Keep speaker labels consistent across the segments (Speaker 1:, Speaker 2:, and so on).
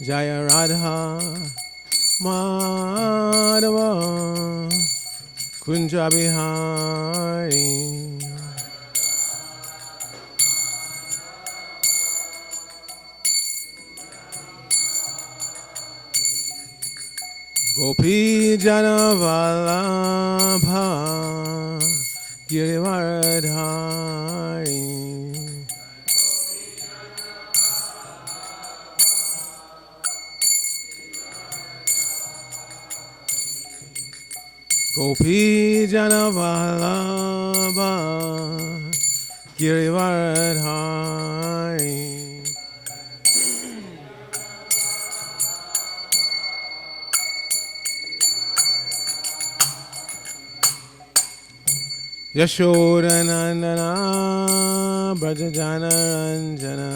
Speaker 1: Jaya Radha Madhava Kunja Bihari. Gopi Jana Vallabha Girivaradhari. Gopi Jana Vallabha Girivaradhari. Yashoda Nandana Brajajana Ranjana.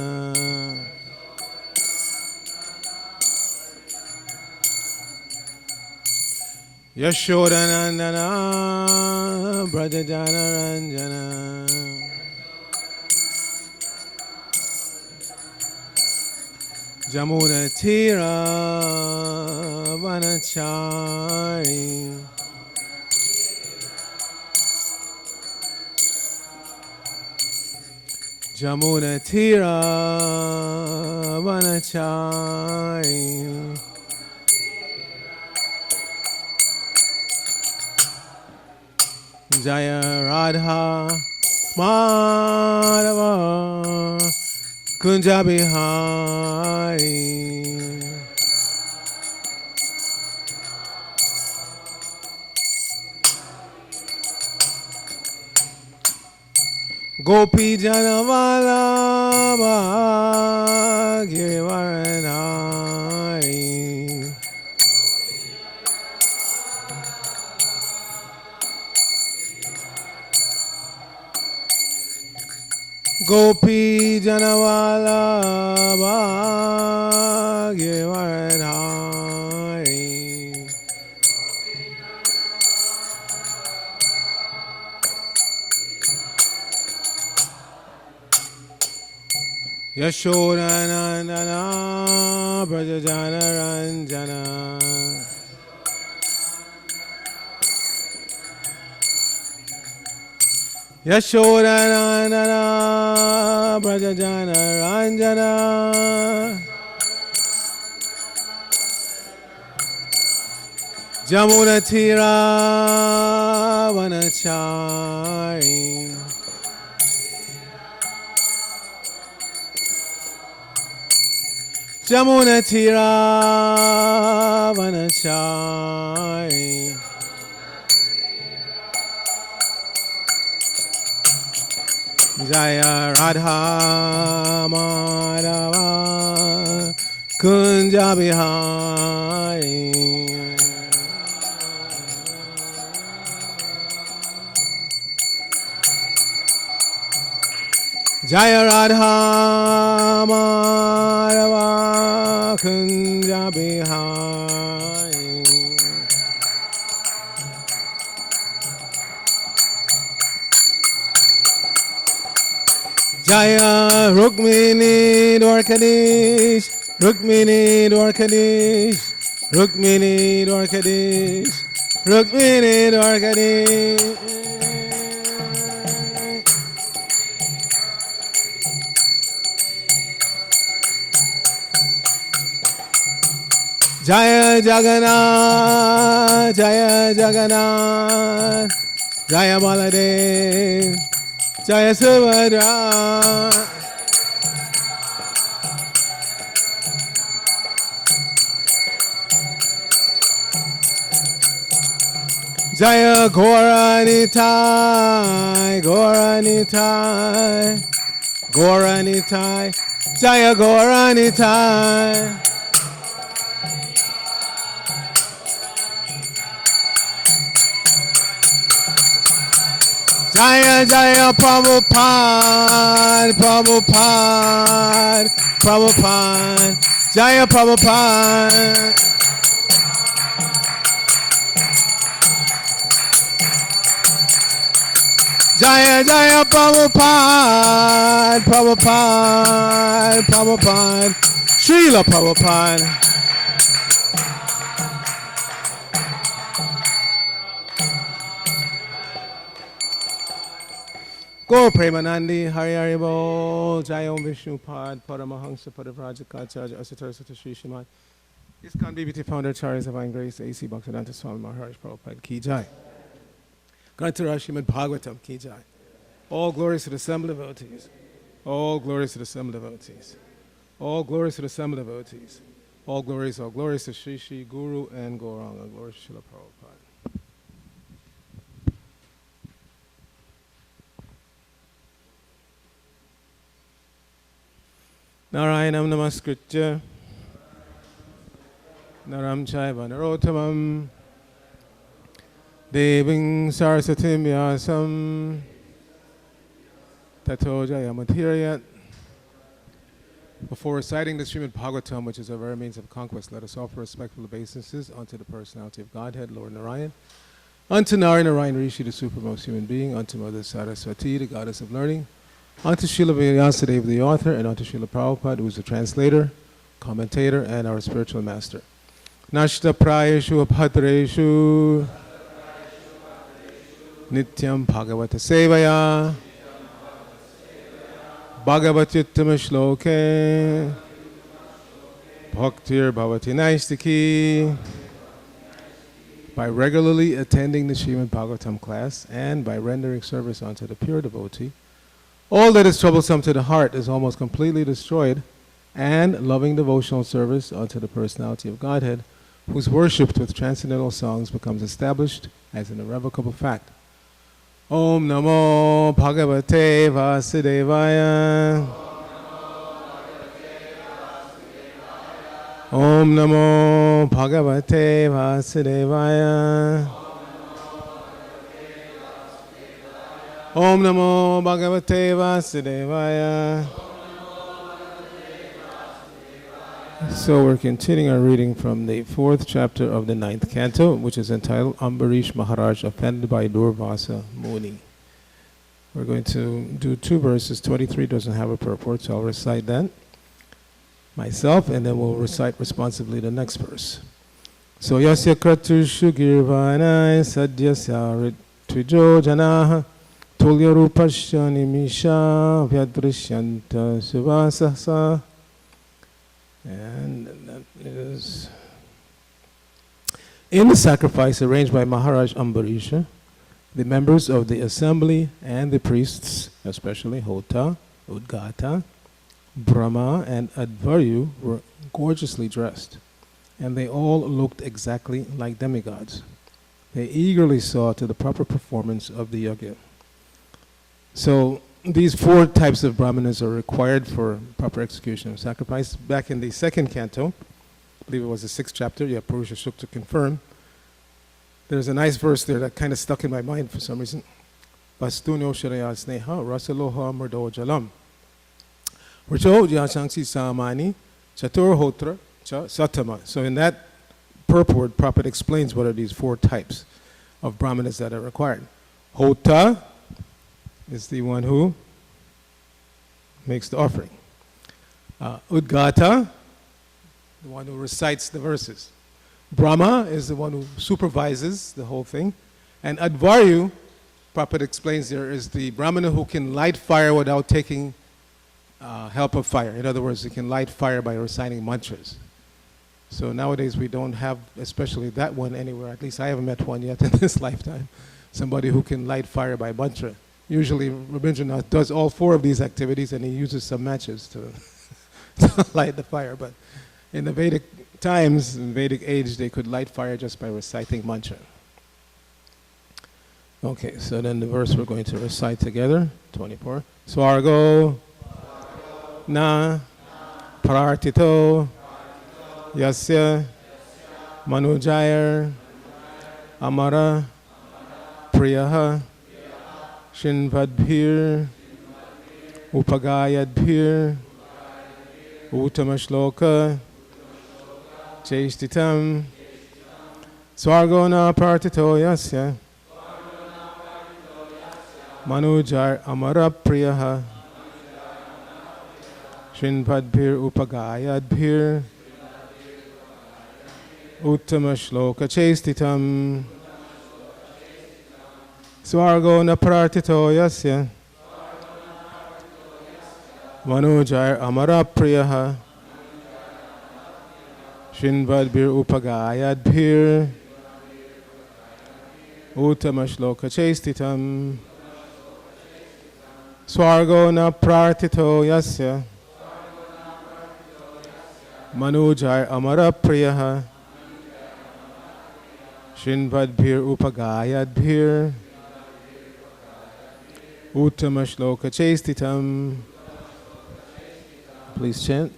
Speaker 1: Yashoda Nandana Brajajana Ranjana. Jamuna Tira Vanachari. Jamuna Tira Vanachari. Jaya Radha Madhava Kunja Bihari. Gopi Jana Vallabha Girivaradhari. Gopi Jana Vallabha Girivaradhari. Yashoda Nandana Brajajana Ranjana. Yashoda Nandana Brajajana Ranjana. Jamuna Tira Vanachari. Jamuna Tira Vanachari. Jaya Radha Madhava Kunja Bihari. Jaya Radha Madhava Kunja Bihari. Jaya Rukmini Dwarkadish, Rukmini Dwarkadish, Rukmini Dwarkadish, Rukmini Dwarkadish. Jaya Jagannath, Jaya Jagannath, Jaya Baladev, Jaya Subhadra. Jaya Gauranitai, Gauranitai, Gauranitai, Jaya Gauranitai. Jaya Jaya Prabhupada, Prabhupada, Prabhupada, Jaya Prabhupada. Jaya Jaya Prabhupada, Prabhupada, Prabhupada, Srila Prabhupada. Go Premanandi, Hari Hari Bol, Jayom Vishnu Pad, Paramahansa Padavrajakacha, Asatara Sata Shri Shimad. ISKCON BBT founder, Charles Divine Grace, A.C. Bhaktivedanta Swami Maharaj Prabhupada, Ki Jai. Grantara Srimad Bhagavatam, Ki Jai. All glories to the assembled devotees. All glories to the assembled devotees. All glories to the assembled devotees. All glories to Shri Shri Guru and Gauranga. Glory to Srila Prabhupada. Narayanam Namaskritya Naram Chaiva Narottamam Deving Saraswatim Vyasam Tato Jayamatirayat. Before reciting the Srimad Bhagavatam, which is our very means of conquest, let us offer respectful obeisances unto the personality of Godhead, Lord Narayan, unto Narayan Rishi, the supermost human being, unto Mother Saraswati, the goddess of learning, unto Srila Vyasadeva, the author, and unto Srila Prabhupada, who is the translator, commentator, and our spiritual master. Nashta prayeshu abhadreshu nityam bhagavata sevaya bhagavatyuttama shloke bhaktir bhavati naistiki. By regularly attending the Srimad Bhagavatam class and by rendering service unto the pure devotee, all that is troublesome to the heart is almost completely destroyed, and loving devotional service unto the personality of Godhead, whose worshipped with transcendental songs becomes established as an irrevocable fact. Om Namo Bhagavate Vasudevaya. Om Namo Bhagavate Vasudevaya. Om Namo Bhagavate Vasudevaya. So we're continuing our reading from the 4th chapter of the 9th canto, which is entitled Ambarish Maharaj Offended by Durvasa Muni. We're going to do 2 verses. 23 doesn't have a purport, so I'll recite that myself, and then we'll recite responsively the next verse. So Yasya Kratushu Girvanai Sadyasya Ritvijo Janaha Tulya Rupasya Nimisha Vyadrishyanta Suvasasa. And that is in the sacrifice arranged by Maharaj Ambarisha, the members of the assembly and the priests, especially Hota, Udgata, Brahma, and Advaryu, were gorgeously dressed, and they all looked exactly like demigods. They eagerly saw to the proper performance of the yajna. So these 4 types of brahmanas are required for proper execution of sacrifice. Back in the 2nd canto, I believe it was the 6th chapter, Purusha Sukta confirmed, there's a nice verse there that kind of stuck in my mind for some reason. Vastuno Sharaya Sneha Rasaloha Murdo Jalam Rajo Yashansi Samani Chatur Hotra Cha Satama. So in that purport, Prabhupada explains what are these 4 types of brahmanas that are required. Hota is the one who makes the offering. Udgata, the one who recites the verses. Brahma is the one who supervises the whole thing. And Advaryu, Prabhupada explains there, is the brahmana who can light fire without taking help of fire. In other words, he can light fire by reciting mantras. So nowadays we don't have, especially that one anywhere, at least I haven't met one yet in this lifetime, somebody who can light fire by mantra. Usually Rabindranath does all 4 of these activities and he uses some matches to, to light the fire. But in the Vedic times, in Vedic age, they could light fire just by reciting mantra. Okay, so then the verse we're going to recite together, 24. Swargo na prartito yasya manujayar amara priyaha Shinvadbhir Upagayadbhir Uttamashloka Cheshtitam Swargona Partito Yasya Manujar Amara Priyaha Shinpadbhir upagayadbhir uttama shloka chestitam Swargo na pratito yasya Manujayar amara priyaha Shinpadbhir upagayadbhir uttama shloka chestitam Swargo na pratito yasya Manujayar amara priyaha Shinpadbhir upagayadbhir uttama shloka chestitam. Please chant.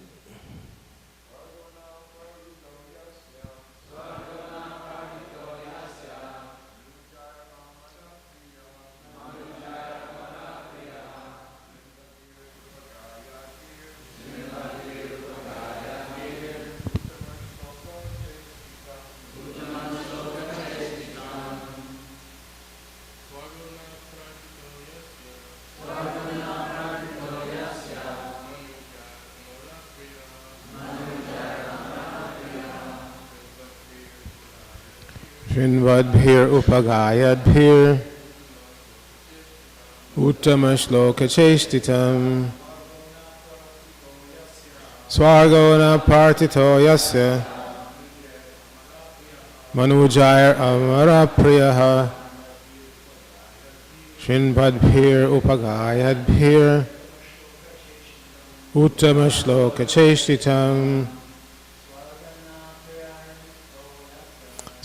Speaker 1: Shinvadbhir upagayadbhir uttama shloka chestitam Swargona partito yasya Manujayar amara priyaha Shinvadbhir upagayadbhir uttama shloka chestitam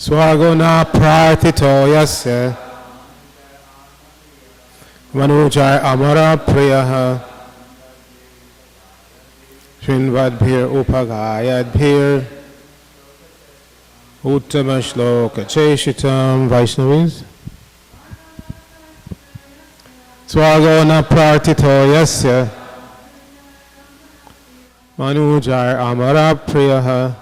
Speaker 1: Swaguna pratito yasya Manujay amara priyaha Shinvadbhir upagayadbhir uttama shloka cheshitam. Vaishnavis. Swaguna pratito yasya Manujay amara priyaha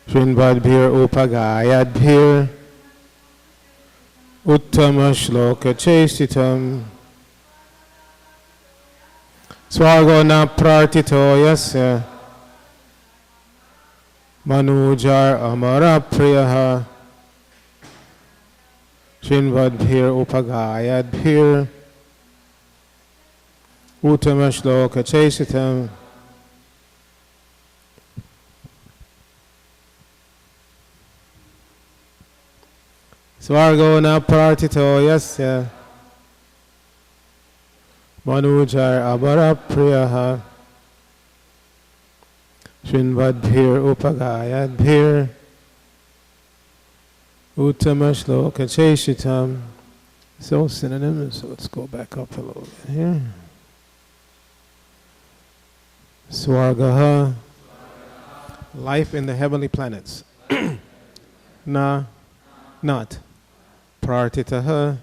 Speaker 1: Shinvadbhir upagayadbhir uttama shloka chestitam Swagona pratito yasya Manujar amara priyaha Shinvadbhir upagayadbhir uttama shloka chestitam. Swargo na pratito yasya Manujar abara priyaha Shinvadbhir upagayadbhir uttama shloka cheshitam. So synonyms, so let's go back up a little bit here. Swargaha, life in the heavenly planets. Na, not. Pratitaha,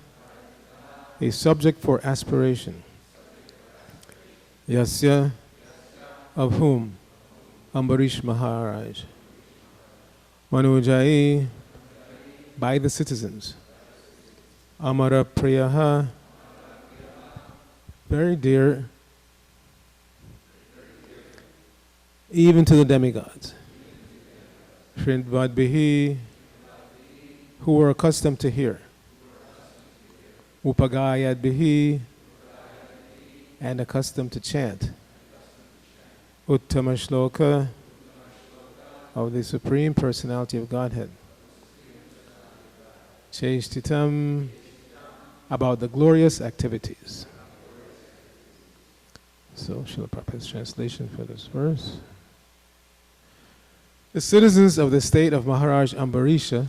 Speaker 1: a subject for aspiration. Yasya, of whom? Ambarish Maharaj. Manujai, by the citizens. Amara Priyaha, very dear, even to the demigods. Shrindvadbihi, who were accustomed to hear. Upagayadbihi, and accustomed to chant. Uttama shloka, of the Supreme Personality of Godhead. Chestitam, about the glorious activities. So, Srila Prabhupada's translation for this verse. The citizens of the state of Maharaj Ambarisha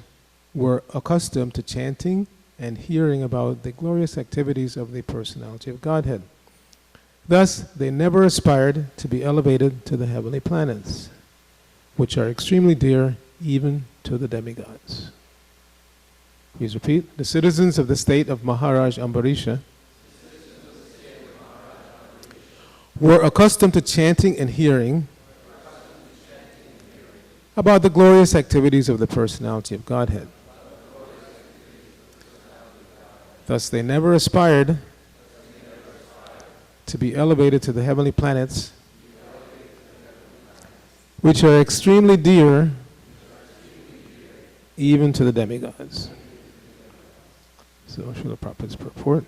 Speaker 1: were accustomed to chanting and hearing about the glorious activities of the Personality of Godhead. Thus, they never aspired to be elevated to the heavenly planets, which are extremely dear even to the demigods. Please repeat. The citizens of the state of Maharaj Ambarisha were accustomed to chanting and hearing about the glorious activities of the Personality of Godhead. Thus, they never aspired to be elevated to the heavenly planets, which are extremely dear even to the demigods. So, Srila Prabhupada's purport.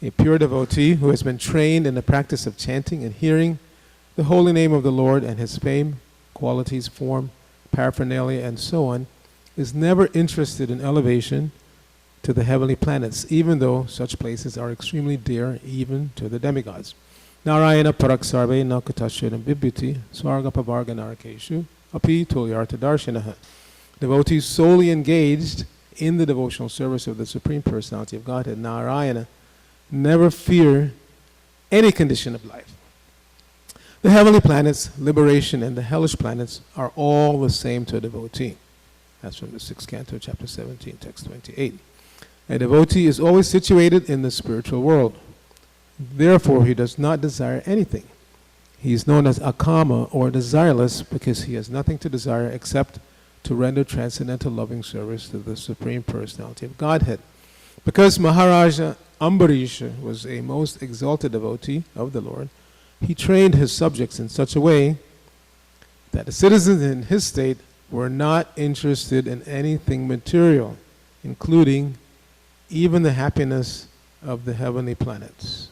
Speaker 1: A pure devotee who has been trained in the practice of chanting and hearing the holy name of the Lord and his fame, qualities, form, paraphernalia, and so on, is never interested in elevation to the heavenly planets, even though such places are extremely dear even to the demigods. Narayana parak sarve nakatashiram vibhuti swarga pavarga narakeshu api tulyartha darshinaha. Devotees solely engaged in the devotional service of the Supreme Personality of Godhead, Narayana, never fear any condition of life. The heavenly planets, liberation, and the hellish planets are all the same to a devotee. That's from the 6th canto, chapter 17, text 28. A devotee is always situated in the spiritual world. Therefore, he does not desire anything. He is known as akama, or desireless, because he has nothing to desire except to render transcendental loving service to the Supreme Personality of Godhead. Because Maharaja Ambarisha was a most exalted devotee of the Lord, he trained his subjects in such a way that the citizens in his state were not interested in anything material, including even the happiness of the heavenly planets.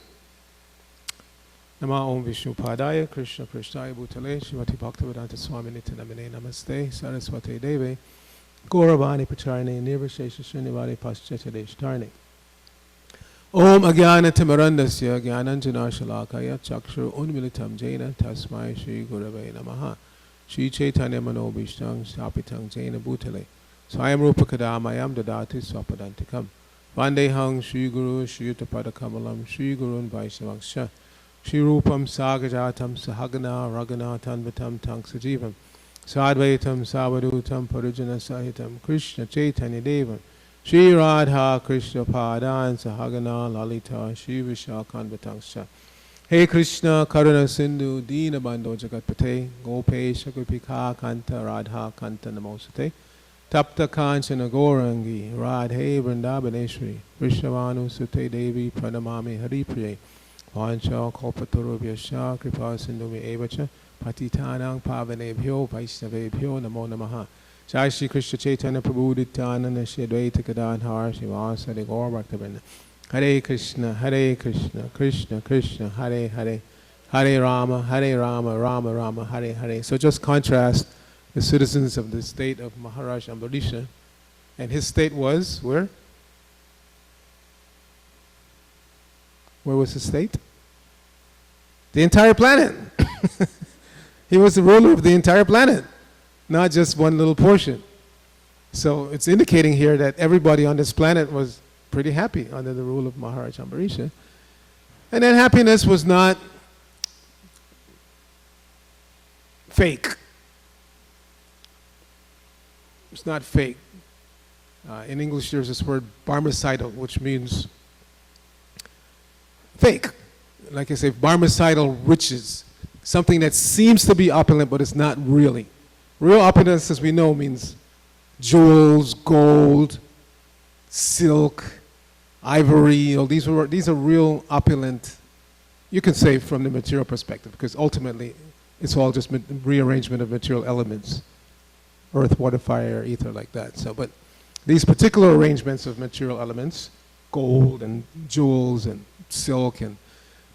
Speaker 1: Nama Om Vishnu Padaya Krishna Krishnaya Bhutale Shrimati Bhaktivedanta Swami Nityanamane Namaste Saraswati Deve Gauravani Pacharane Nirvashesha Srinivani Paschetade Shtarne Om Agyana Timarandasya Gyananjana Shalakaya Chakshur Unmilitam Jaina Tasmai Shri Gurave Namaha Shri Chaitanya Mano Vishnang Shapitang Jaina Bhutale Swayam Rupa Kadamayam Dadati Swapadantikam Vandehang Shri Guru Shri Utapada Kamalam Shri Gurun Vaishnavangsha Shri Rupam Sagajatam Sahagana Ragana Tanvatam Tang Sajivam Sadvaitam Savadutam Parijana Sahitam Krishna Chaitanya Devam Shri Radha Krishna Padan Sahagana Lalita Shri Vishakhanvatangsha. Hey Krishna Karuna Sindhu Dina Bandho Jagatpate Gopesha Gopika Kanta Radha Kanta Namosate Tapta Kanchana Gaurangi Radhe Vrindavaneshwari Vrishnavanu Sute Devi Pranamami Haripriye Vancha Kalpatarubhyasya Kripa Sindhu Evacha Patitanang Pavanebhyo Vaishnavebhyo Namo Namaha. Jai Shri Krishna Chaitanya Prabhu Nityananda Shri Advaita Gadadhar Srivasadi Gaur Bhaktivinoda. Hare Krishna, Krishna Krishna, Hare Hare, Hare Rama, Rama Rama, Hare Hare. So just contrast the citizens of the state of Maharaj Ambarisha, and his state was where? Where was his state? The entire planet. He was the ruler of the entire planet, not just one little portion. So it's indicating here that everybody on this planet was pretty happy under the rule of Maharaj Ambarisha. And that happiness was not fake. It's not fake. In English there's this word barmecidal, which means fake. Like I say, barmecidal riches. Something that seems to be opulent, but it's not really. Real opulence, as we know, means jewels, gold, silk, ivory. You know, these are real opulent, you can say, from the material perspective, because ultimately it's all just rearrangement of material elements, earth, water, fire, ether, like that. So, but these particular arrangements of material elements, gold and jewels and silk, and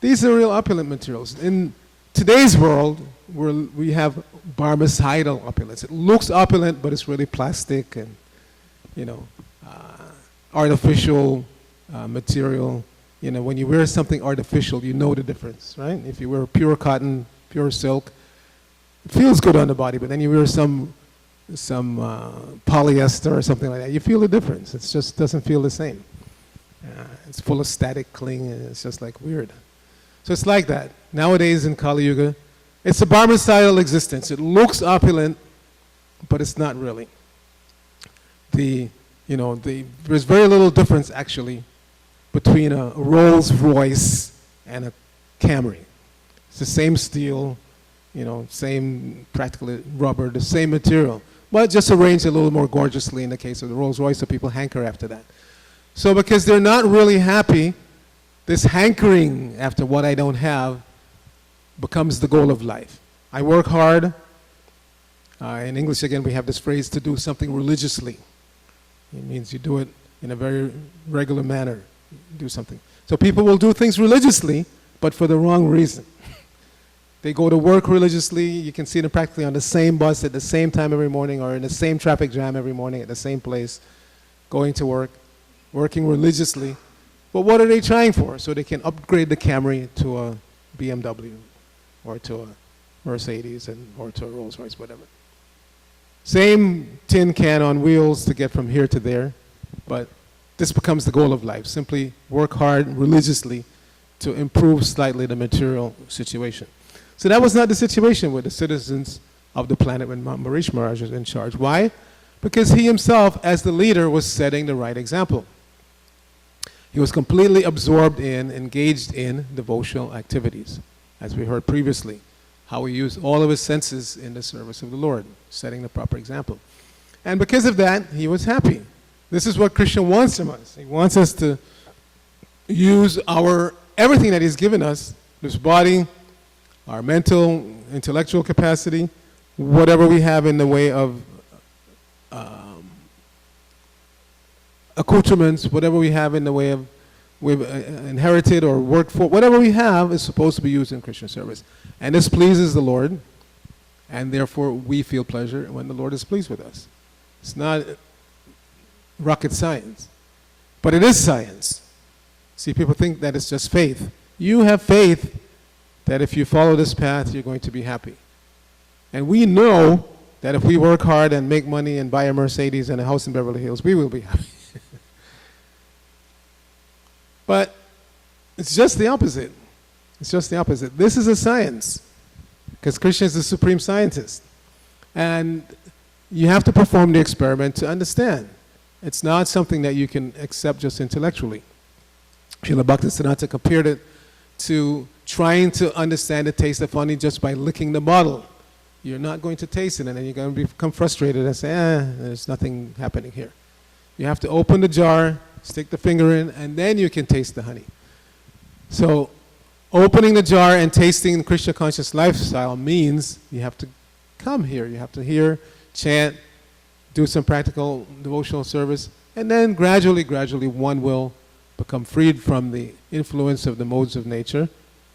Speaker 1: these are real opulent materials. In today's world, we have barmecidal opulence. It looks opulent, but it's really plastic and, you know, artificial material. You know, when you wear something artificial, you know the difference, right? If you wear pure cotton, pure silk, it feels good on the body, but then you wear some polyester or something like that, you feel the difference. It just doesn't feel the same. It's full of static cling, and it's just like weird. So it's like that. Nowadays in Kali Yuga, it's a barmecidal existence. It looks opulent, but it's not really. There's very little difference actually between a Rolls Royce and a Camry. It's the same steel, same practically rubber, the same material, but just arranged a little more gorgeously in the case of the Rolls Royce, so people hanker after that. So because they're not really happy this hankering after what I don't have becomes the goal of life. I work hard. In English, again, we have this phrase, to do something religiously. It means you do it in a very regular manner. Do something. So people will do things religiously, but for the wrong reason. They go to work religiously. You can see them practically on the same bus at the same time every morning, or in the same traffic jam every morning at the same place, going to work, working religiously. But what are they trying for? So they can upgrade the Camry to a BMW or to a Mercedes or to a Rolls Royce, whatever. Same tin can on wheels to get from here to there, but this becomes the goal of life. Simply work hard religiously to improve slightly the material situation. So that was not the situation with the citizens of the planet when Ambarish Maharaj was in charge. Why? Because he himself, as the leader, was setting the right example. He was completely absorbed in, engaged in devotional activities, as we heard previously, how he used all of his senses in the service of the Lord, setting the proper example. And because of that, he was happy. This is what Krishna wants from us. He wants us to use everything that he's given us, this body, our mental, intellectual capacity, whatever we have in the way of accoutrements, whatever we have in the way of we've inherited or worked for, whatever we have is supposed to be used in Christian service. And this pleases the Lord, and therefore we feel pleasure when the Lord is pleased with us. It's not rocket science, but it is science. See, people think that it's just faith. You have faith that if you follow this path, you're going to be happy. And we know that if we work hard and make money and buy a Mercedes and a house in Beverly Hills, we will be happy. But it's just the opposite. It's just the opposite. This is a science, because Krishna is the supreme scientist. And you have to perform the experiment to understand. It's not something that you can accept just intellectually. Srila Bhaktisiddhanta compared it to trying to understand the taste of honey just by licking the bottle. You're not going to taste it, and then you're going to become frustrated and say, there's nothing happening here. You have to open the jar, stick the finger in, and then you can taste the honey. So opening the jar and tasting the Krishna conscious lifestyle means you have to come here. You have to hear, chant, do some practical devotional service, and then gradually one will become freed from the influence of the modes of nature,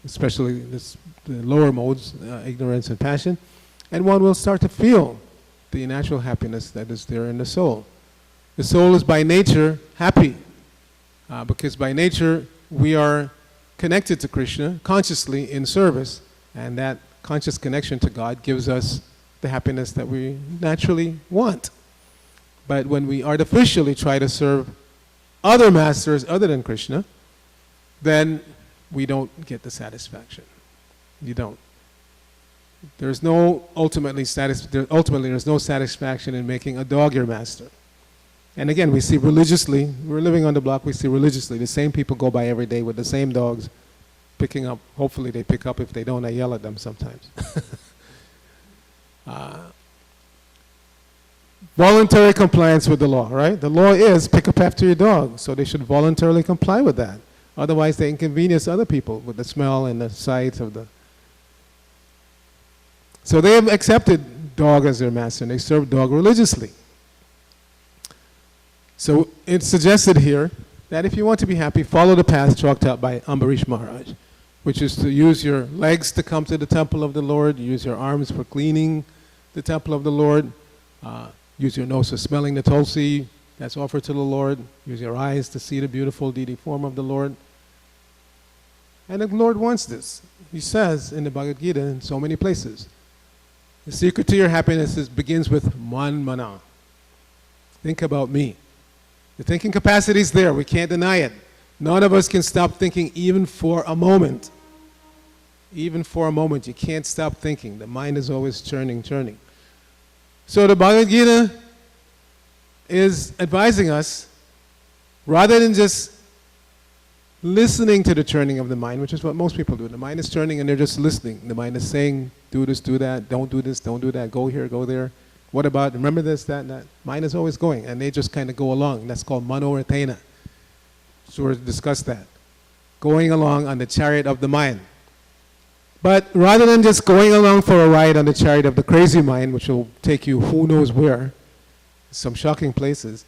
Speaker 1: especially the lower modes, ignorance and passion, and one will start to feel the natural happiness that is there in the soul. The soul is by nature happy, because by nature we are connected to Krishna consciously in service, and that conscious connection to God gives us the happiness that we naturally want. But when we artificially try to serve other masters other than Krishna, then we don't get the satisfaction. You don't. There's no ultimately there's no satisfaction in making a dog your master. And again, we see religiously, we're living on the block, we see religiously, the same people go by every day with the same dogs, picking up, hopefully they pick up. If they don't, I yell at them sometimes. Voluntary compliance with the law, right? The law is pick up after your dog, so they should voluntarily comply with that. Otherwise, they inconvenience other people with the smell and the sight of the... So they have accepted dog as their master, and they serve dog religiously. So it's suggested here that if you want to be happy, follow the path chalked out by Ambarish Maharaj, which is to use your legs to come to the temple of the Lord, use your arms for cleaning the temple of the Lord, use your nose for smelling the tulsi that's offered to the Lord, use your eyes to see the beautiful deity form of the Lord. And the Lord wants this. He says in the Bhagavad Gita in so many places, the secret to your happiness begins with man mana. Think about me. The thinking capacity is there. We can't deny it. None of us can stop thinking even for a moment. Even for a moment, you can't stop thinking. The mind is always churning. So the Bhagavad Gita is advising us, rather than just listening to the churning of the mind, which is what most people do. The mind is churning and they're just listening. The mind is saying, do this, do that, don't do this, don't do that, go here, go there. What about, remember this, that, and that. Mind is always going, and they just kind of go along. That's called manoratena. So we'll discuss that. going along on the chariot of the mind. But rather than just going along for a ride on the chariot of the crazy mind, which will take you who knows where, some shocking places,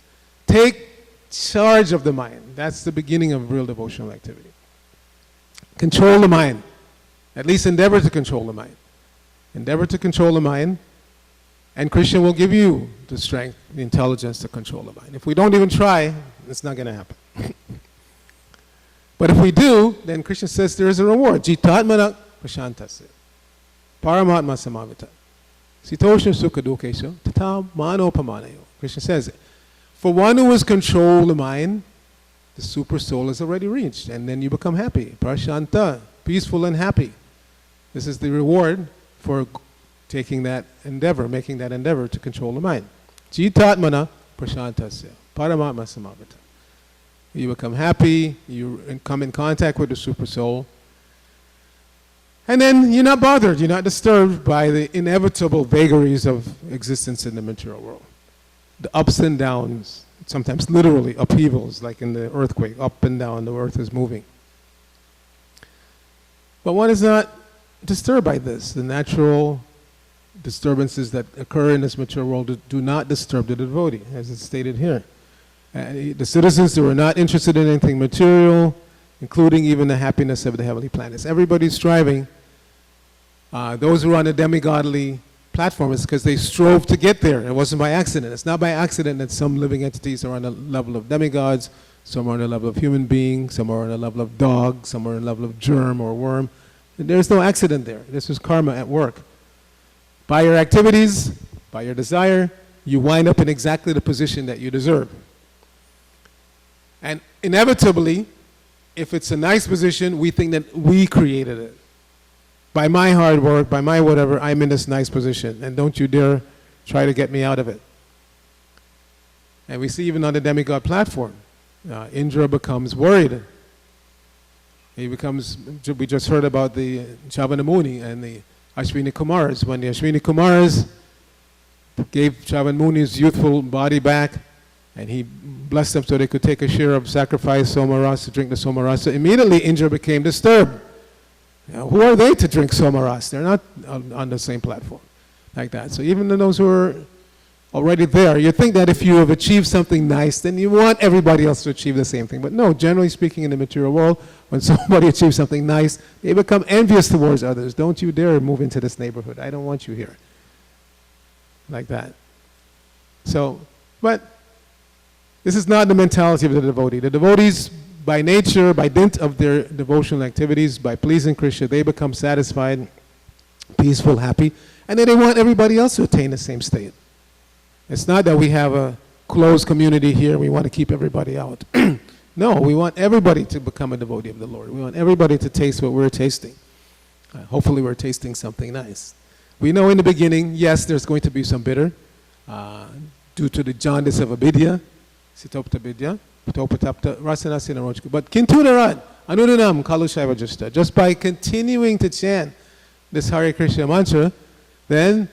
Speaker 1: take charge of the mind. That's the beginning of real devotional activity. Control the mind. At least endeavor to control the mind. Endeavor to control the mind, and Krishna will give you the strength, the intelligence to control the mind. If we don't even try, it's not going to happen. But if we do, then Krishna says there is a reward. Jitatmana prashantasya. Paramatma samavita. Sitosha sukha dukesha. Tata manopamanayo. Krishna says, for one who has controlled the mind, the super soul is already reached. And then you become happy. Prashanta. Peaceful and happy. This is the reward for taking that endeavor, making that endeavor to control the mind. Jitatmana prashantasya. Paramatma samavita. You become happy, you come in contact with the super soul, and then you're not bothered, you're not disturbed by the inevitable vagaries of existence in the material world. The ups and downs, sometimes literally upheavals, like in the earthquake, up and down, the earth is moving. But one is not disturbed by this. The natural disturbances that occur in this material world do not disturb the devotee, as it's stated here. The citizens who are not interested in anything material, including even the happiness of the heavenly planets. Everybody's striving. Those who are on a demigodly platform is because they strove to get there. It wasn't by accident. It's not by accident that some living entities are on the level of demigods, some are on the level of human beings, some are on the level of dog, some are on the level of germ or worm. And there's no accident there. This is karma at work. By your activities, by your desire, you wind up in exactly the position that you deserve. And inevitably, if it's a nice position, we think that we created it. By my hard work, by my whatever, I'm in this nice position. And don't you dare try to get me out of it. And we see even on the demigod platform, Indra becomes worried. He becomes, we just heard about the Chavanamuni and the Ashwini Kumars. When the Ashwini Kumars gave Chavanmuni's youthful body back, and he blessed them so they could take a share of sacrifice, somaras, to drink the somarasa. Immediately, Indra became disturbed. Now, who are they to drink somaras? They're not on the same platform like that. So even those who are already there, you think that if you have achieved something nice, then you want everybody else to achieve the same thing. But no, generally speaking, in the material world, when somebody achieves something nice, they become envious towards others. Don't you dare move into this neighborhood. I don't want you here. Like that. So, but this is not the mentality of the devotee. The devotees, by nature, by dint of their devotional activities, by pleasing Krishna, they become satisfied, peaceful, happy, and then they want everybody else to attain the same state. It's not that we have a closed community here and we want to keep everybody out. No, we want everybody to become a devotee of the Lord. We want everybody to taste what we're tasting. Hopefully we're tasting something nice. We know in the beginning, yes, there's going to be some bitter due to the jaundice of avidya. Sitopta vidya, Patopatapta, Rasana Sinarojka. But Kintunaran, Anudinam, Kalushaiva Justa. Just by continuing to chant this Hare Krishna mantra, then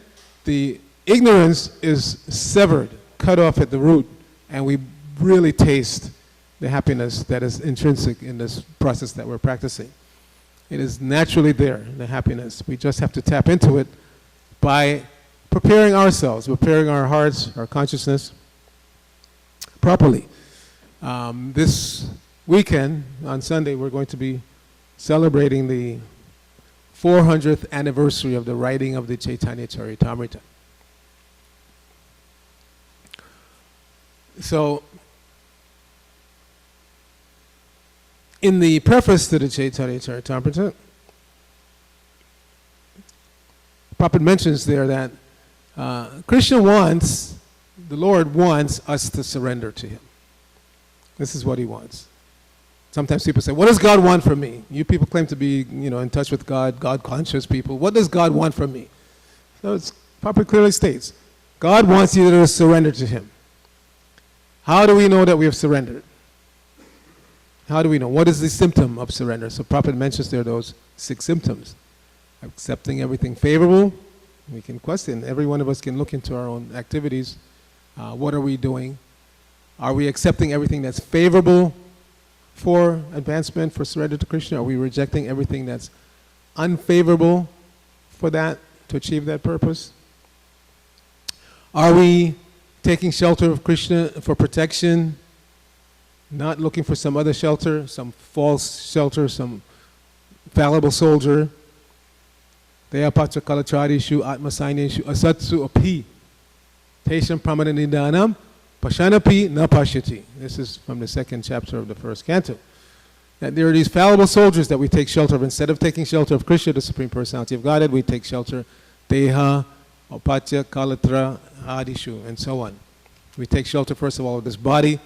Speaker 1: the ignorance is severed, cut off at the root, and we really taste the happiness that is intrinsic in this process that we're practicing. It is naturally there, the happiness. We just have to tap into it by preparing ourselves, preparing our hearts, our consciousness, properly. This weekend, on Sunday, we're going to be celebrating the 400th anniversary of the writing of the Chaitanya Charitamrita. So, in the preface to the Chaitanya Charitamrita, Prabhupada mentions there that Krishna wants, the Lord wants us to surrender to Him. This is what He wants. Sometimes people say, what does God want from me? You people claim to be, in touch with God, God-conscious people. What does God want from me? So Prabhupada clearly states, God wants you to surrender to Him. How do we know that we have surrendered? How do we know? What is the symptom of surrender? So Prabhupada mentions there those 6 symptoms. Accepting everything favorable. We can question. Every one of us can look into our own activities. What are we doing? Are we accepting everything that's favorable for advancement, for surrender to Krishna? Are we rejecting everything that's unfavorable for that, to achieve that purpose? Are we taking shelter of Krishna for protection, not looking for some other shelter, some false shelter, some fallible soldier? Daya patra kalachadishu atmasaineshu asatsu api tesham pramananidanam pashanapi na pashyati. This is from the second chapter of the first canto. That there are these fallible soldiers that we take shelter of. Instead of taking shelter of Krishna, the Supreme Personality of Godhead, we take shelter Deha, Opatya, Kalatra, Adishu, and so on. We take shelter, first of all, of this body.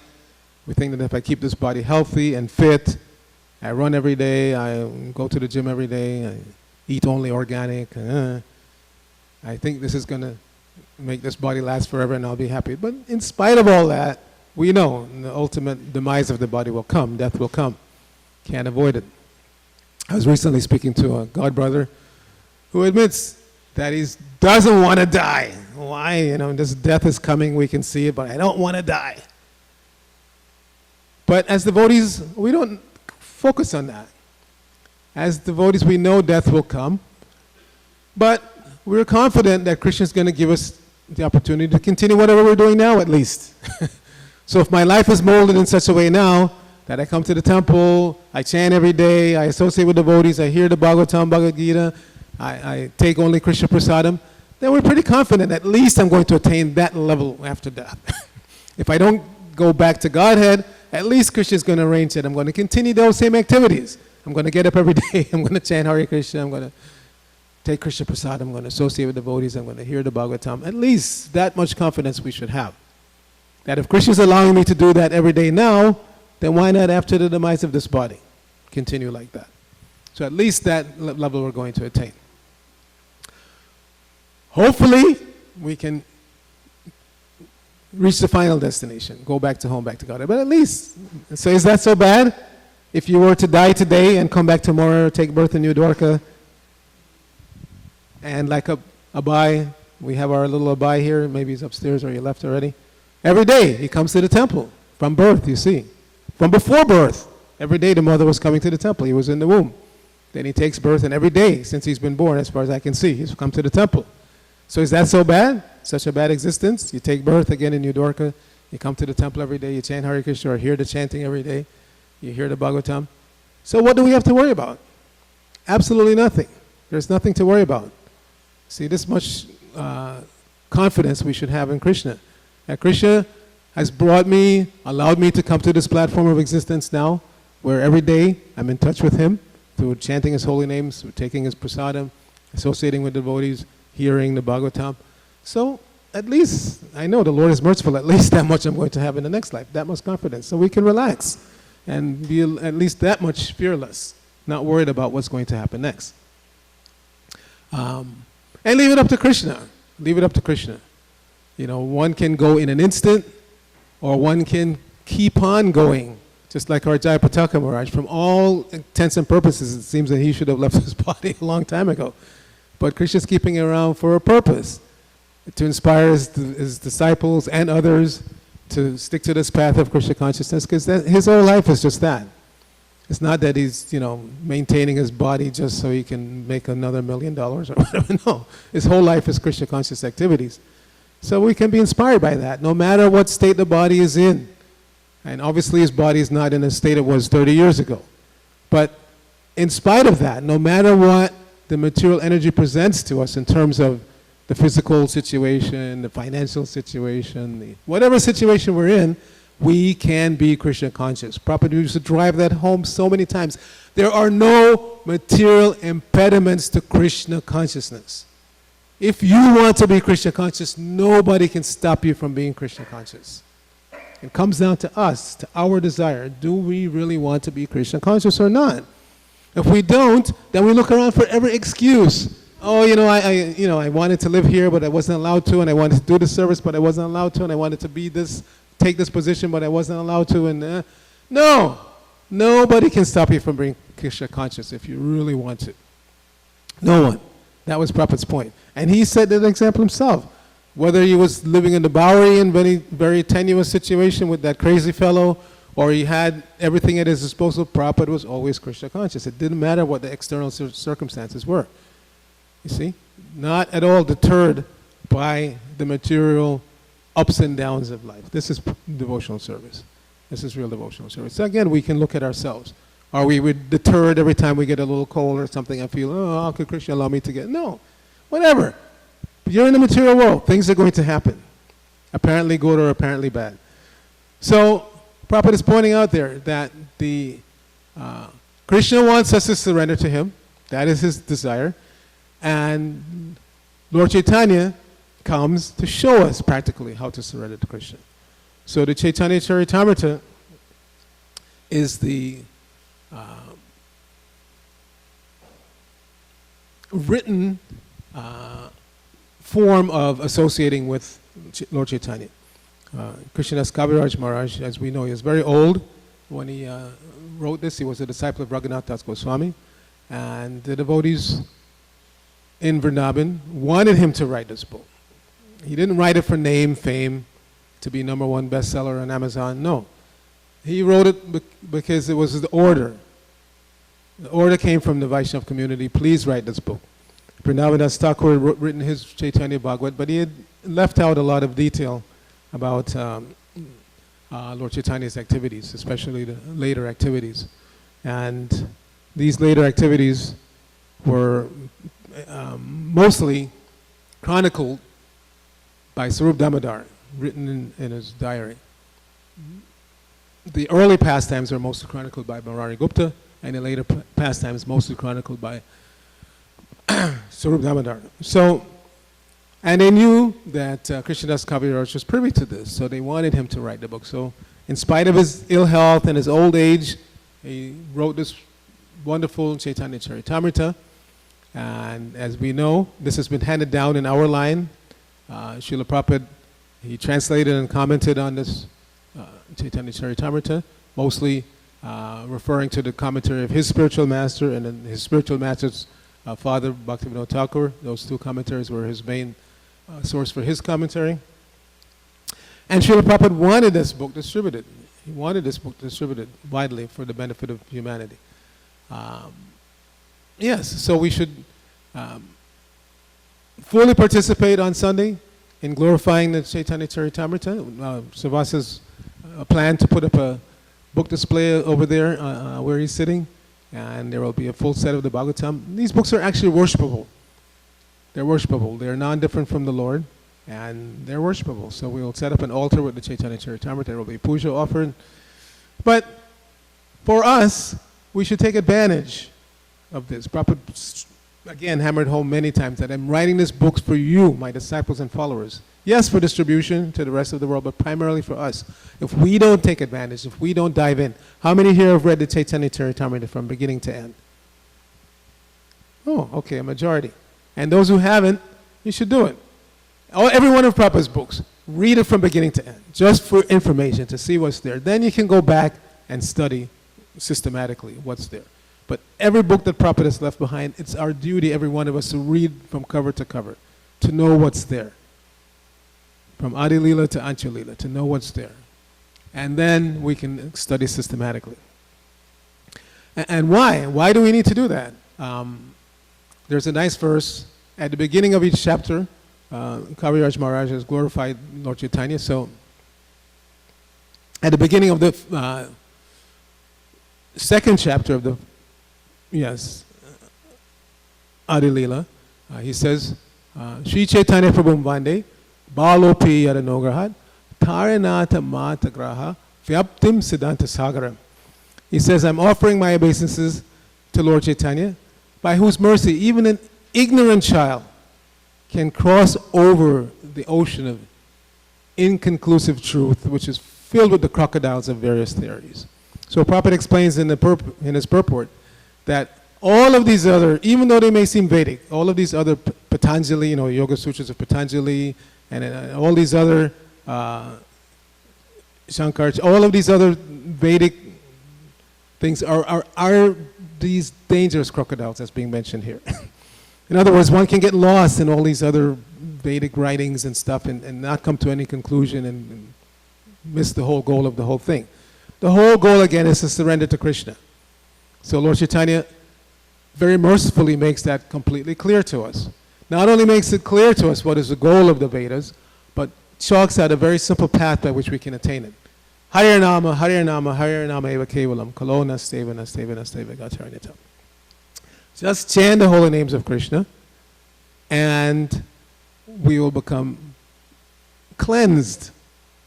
Speaker 1: We think that if I keep this body healthy and fit, I run every day, I go to the gym every day, I eat only organic, I think this is going to make this body last forever and I'll be happy. But in spite of all that, we know the ultimate demise of the body will come, death will come. Can't avoid it. I was recently speaking to a God brother who admits that he doesn't want to die. Why? You know, this death is coming, we can see it, but I don't want to die. But as devotees, we don't focus on that. As devotees, we know death will come, but we're confident that Krishna is going to give us the opportunity to continue whatever we're doing now, at least. So if my life is molded in such a way now that I come to the temple, I chant every day, I associate with devotees, I hear the Bhagavatam, Bhagavad Gita, I take only Krishna Prasadam, then we're pretty confident at least I'm going to attain that level after death. If I don't go back to Godhead, at least Krishna is going to arrange it. I'm going to continue those same activities. I'm going to get up every day. I'm going to chant Hare Krishna. I'm going to take Krishna Prasad. I'm going to associate with devotees. I'm going to hear the Bhagavatam. At least that much confidence we should have. That if Krishna is allowing me to do that every day now, then why not after the demise of this body? Continue like that. So at least that level we're going to attain. Hopefully, we can reach the final destination, go back to home, back to God. But at least, so is that so bad? If you were to die today and come back tomorrow, take birth in New Dwarka, and like a Abai, we have our little Abai here, maybe he's upstairs or he left already. Every day he comes to the temple, from birth, you see. From before birth, every day the mother was coming to the temple, he was in the womb. Then he takes birth, and every day since he's been born, as far as I can see, he's come to the temple. So is that so bad? Such a bad existence? You take birth again in New Dwarka, you come to the temple every day, you chant Hare Krishna or hear the chanting every day, you hear the Bhagavatam. So what do we have to worry about? Absolutely nothing. There's nothing to worry about. See, this much confidence we should have in Krishna. That Krishna has brought me, allowed me to come to this platform of existence now, where every day I'm in touch with Him through chanting His holy names, through taking His prasadam, associating with devotees, hearing the Bhagavatam. So at least I know the Lord is merciful. At least that much I'm going to have in the next life. That much confidence. So we can relax and be at least that much fearless, not worried about what's going to happen next. And leave it up to Krishna. Leave it up to Krishna. You know, one can go in an instant, or one can keep on going. Just like our Jayapataka Maharaj, from all intents and purposes, it seems that he should have left his body a long time ago. But Krishna's keeping it around for a purpose, to inspire his disciples and others to stick to this path of Krishna consciousness, because his whole life is just that. It's not that he's, you know, maintaining his body just so he can make another $1 million or whatever. No, his whole life is Krishna conscious activities. So we can be inspired by that, no matter what state the body is in. And obviously his body is not in the state it was 30 years ago. But in spite of that, no matter what the material energy presents to us in terms of the physical situation, the financial situation, whatever situation we're in, we can be Krishna conscious. Prabhupada used to drive that home so many times. There are no material impediments to Krishna consciousness. If you want to be Krishna conscious, nobody can stop you from being Krishna conscious. It comes down to us, to our desire. Do we really want to be Krishna conscious or not? If we don't, then we look around for every excuse. Oh, I wanted to live here, but I wasn't allowed to, and I wanted to do this service, but I wasn't allowed to, and I wanted to be this, take this position, but I wasn't allowed to, and no, nobody can stop you from being Krishna conscious if you really want to. No one. That was Prabhupada's point. And he set that example himself. Whether he was living in the Bowery in very, very tenuous situation with that crazy fellow, or he had everything at his disposal, Prabhupada was always Krishna conscious. It didn't matter what the external circumstances were. You see? Not at all deterred by the material ups and downs of life. This is devotional service. This is real devotional service. So again, we can look at ourselves. Are we deterred every time we get a little cold or something and feel, oh, how could Krishna allow me to get? No. Whatever. You're in the material world. Things are going to happen. Apparently good or apparently bad. So Prabhupada is pointing out there that Krishna wants us to surrender to him. That is his desire. And Lord Chaitanya comes to show us practically how to surrender to Krishna. So the Chaitanya Charitamrita is the written form of associating with Lord Chaitanya. Krishnadas Kaviraj Maharaj, as we know, he is very old. When he wrote this, he was a disciple of Raghunath Das Goswami. And the devotees in Vrindavan wanted him to write this book. He didn't write it for name, fame, to be #1 bestseller on Amazon. No. He wrote it because it was the order. The order came from the Vaishnava community. Please write this book. Vrindavan Thakur had written his Chaitanya Bhagavat, but he had left out a lot of detail about Lord Chaitanya's activities, especially the later activities. And these later activities were mostly chronicled by Sarup Damodar, written in his diary. The early pastimes are mostly chronicled by Murari Gupta, and the later pastimes mostly chronicled by Sarup Damodar. So, and they knew that Krishnadas Kaviraj was privy to this, so they wanted him to write the book. So, in spite of his ill health and his old age, he wrote this wonderful Chaitanya Charitamrita. And as we know, this has been handed down in our line. Srila Prabhupada, he translated and commented on this Chaitanya Charitamrita, mostly referring to the commentary of his spiritual master and then his spiritual master's father, Bhaktivinoda Thakur. Those two commentaries were his main source for his commentary. And Srila Prabhupada wanted this book distributed. He wanted this book distributed widely for the benefit of humanity. Yes, so we should fully participate on Sunday in glorifying the Chaitanya Charitamrita. Srivas plan to put up a book display over there where he's sitting, and there will be a full set of the Bhagavatam. These books are actually worshipable. They're worshipable. They're non-different from the Lord, and they're worshipable. So we'll set up an altar with the Chaitanya Charitamrita. There will be puja offered. But for us, we should take advantage of this. Prabhupada, again, hammered home many times that I'm writing this book for you, my disciples and followers. Yes, for distribution to the rest of the world, but primarily for us. If we don't take advantage, if we don't dive in, how many here have read the Chaitanya Charitamrita from beginning to end? Oh, okay, a majority. And those who haven't, you should do it. Every one of Prabhupada's books, read it from beginning to end, just for information, to see what's there. Then you can go back and study systematically what's there. But every book that Prabhupada has left behind, it's our duty, every one of us, to read from cover to cover, to know what's there. From Adi Lila to Ancha Lila, to know what's there. And then we can study systematically. And why? Why do we need to do that? There's a nice verse at the beginning of each chapter. Kaviraj Maharaj has glorified Lord Chaitanya. So at the beginning of the second chapter of the Adi Lila, he says, Sri Chaitanya Prabhu Vande, Balopi Yadanograhat, Taranata Mata Graha, Vyaptim Siddhanta Sagaram. He says, I'm offering my obeisances to Lord Chaitanya, by whose mercy even an ignorant child can cross over the ocean of inconclusive truth, which is filled with the crocodiles of various theories. So Prabhupada explains in his purport that all of these other, even though they may seem Vedic, all of these other Patanjali, Yoga Sutras of Patanjali, and all these other Shankar, all of these other Vedic things are these dangerous crocodiles that's being mentioned here. In other words, one can get lost in all these other Vedic writings and stuff and not come to any conclusion and miss the whole goal of the whole thing. The whole goal again is to surrender to Krishna. So Lord Chaitanya very mercifully makes that completely clear to us. Not only makes it clear to us what is the goal of the Vedas, but chalks out a very simple path by which we can attain it. Harinama, Harinama, Harinama eva kevalam, kalona steva nasteva nasteva gacharanita. Just chant the holy names of Krishna, and we will become cleansed